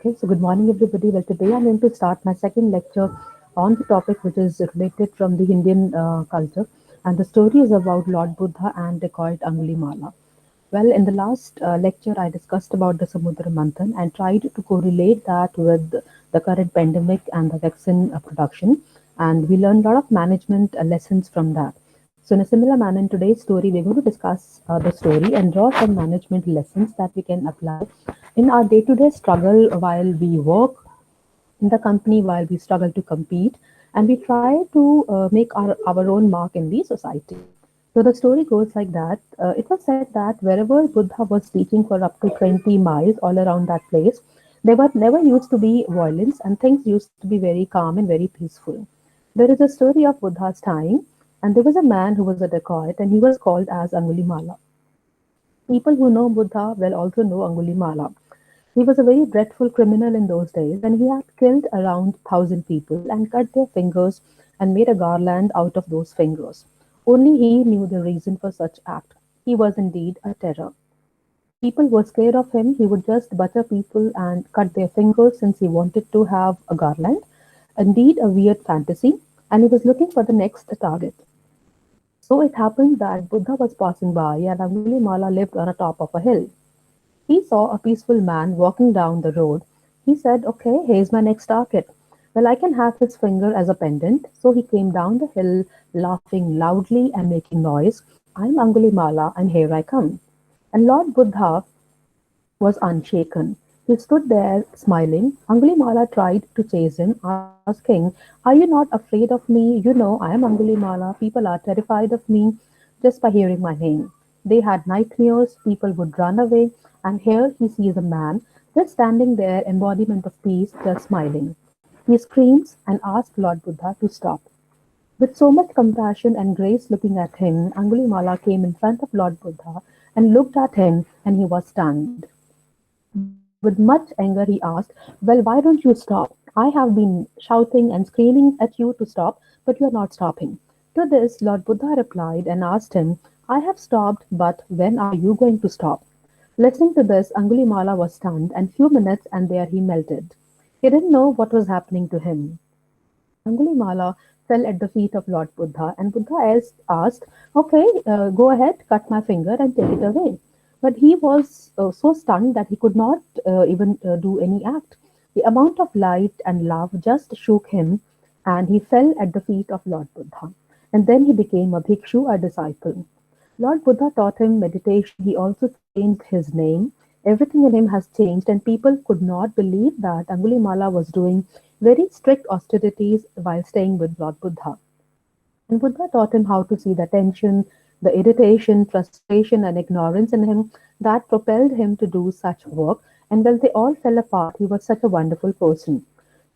Okay, so good morning, everybody. Well, today I'm going to start my second lecture on the topic which is related from the Indian culture, and the story is about Lord Buddha and the called Angulimala. Well, in the last lecture, I discussed about the Samudra Manthan and tried to correlate that with the current pandemic and the vaccine production, and we learned a lot of management lessons from that. So, in a similar manner, in today's story, we're going to discuss the story and draw some management lessons that we can apply in our day to day struggle while we work in the company, while we struggle to compete, and we try to make our own mark in the society. So the story goes like that. It was said that wherever Buddha was teaching for up to 20 miles all around that place, there were never used to be violence and things used to be very calm and very peaceful. There is a story of Buddha's time, and there was a man who was a dacoit and he was called as Angulimala. People who know Buddha will also know Angulimala. He was a very dreadful criminal in those days, and he had killed around 1,000 people and cut their fingers and made a garland out of those fingers. Only he knew the reason for such act. He was indeed a terror. People were scared of him. He would just butcher people and cut their fingers since he wanted to have a garland. Indeed, a weird fantasy, and he was looking for the next target. So it happened that Buddha was passing by, and Angulimala lived on the top of a hill. He saw a peaceful man walking down the road. He said, "Okay, here's my next target. Well, I can have his finger as a pendant." So he came down the hill, laughing loudly and making noise. "I'm Angulimala, and here I come." And Lord Buddha was unshaken. He stood there smiling. Angulimala tried to chase him, asking, "Are you not afraid of me? You know I am Angulimala. People are terrified of me just by hearing my name." They had nightmares, people would run away, and here he sees a man just standing there, embodiment of peace, just smiling. He screams and asks Lord Buddha to stop. With so much compassion and grace looking at him, Angulimala came in front of Lord Buddha and looked at him, and he was stunned. With much anger, he asked, "Well, why don't you stop? I have been shouting and screaming at you to stop, but you are not stopping." To this, Lord Buddha replied and asked him, "I have stopped, but when are you going to stop?" Listening to this, Angulimala was stunned, and few minutes and there he melted. He didn't know what was happening to him. Angulimala fell at the feet of Lord Buddha, and Buddha asked, "Okay, go ahead, cut my finger and take it away." But he was so stunned that he could not even do any act. The amount of light and love just shook him, and he fell at the feet of Lord Buddha. And then he became a bhikshu, a disciple. Lord Buddha taught him meditation. He also changed his name. Everything in him has changed, and people could not believe that Angulimala was doing very strict austerities while staying with Lord Buddha. And Buddha taught him how to see the tension, the irritation, frustration, and ignorance in him that propelled him to do such work. And when they all fell apart, he was such a wonderful person.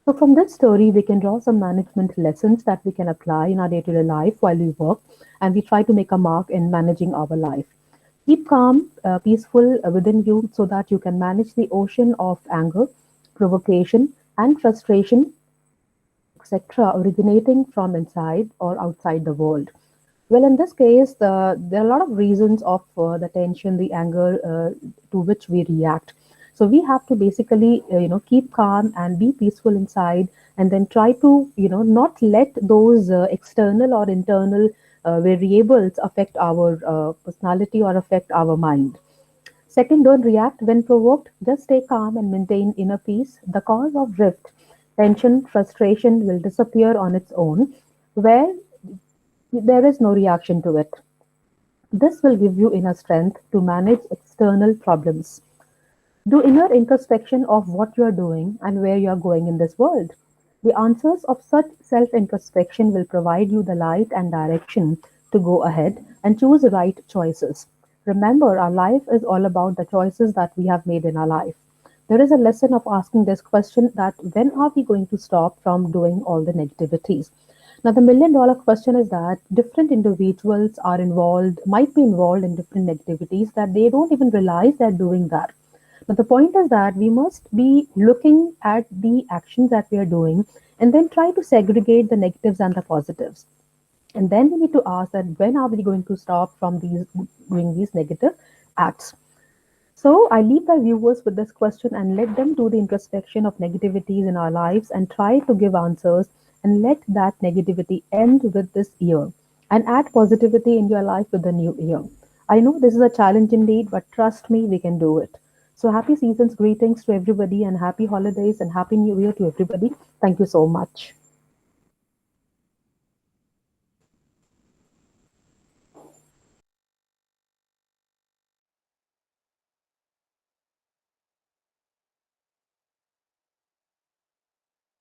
So, from this story, we can draw some management lessons that we can apply in our day to day life while we work and we try to make a mark in managing our life. Keep calm, peaceful within you so that you can manage the ocean of anger, provocation, and frustration, etc., originating from inside or outside the world. Well, in this case, there are a lot of reasons of the tension, the anger to which we react. So we have to basically, keep calm and be peaceful inside, and then try to, not let those external or internal variables affect our personality or affect our mind. Second, don't react when provoked. Just stay calm and maintain inner peace. The cause of rift, tension, frustration will disappear on its own, where there is no reaction to it. This will give you inner strength to manage external problems. Do inner introspection of what you are doing and where you are going in this world. The answers of such self introspection will provide you the light and direction to go ahead and choose the right choices. Remember, our life is all about the choices that we have made in our life. There is a lesson of asking this question that when are we going to stop from doing all the negativities? Now, the million-dollar question is that different individuals are involved, might be involved in different activities that they don't even realize they're doing that. But the point is that we must be looking at the actions that we are doing and then try to segregate the negatives and the positives. And then we need to ask that when are we going to stop from these doing these negative acts? So I leave my viewers with this question and let them do the introspection of negativities in our lives and try to give answers and let that negativity end with this year and add positivity in your life with the new year. I know this is a challenge indeed, but trust me, we can do it. So happy seasons, greetings to everybody and happy holidays and happy new year to everybody. Thank you so much.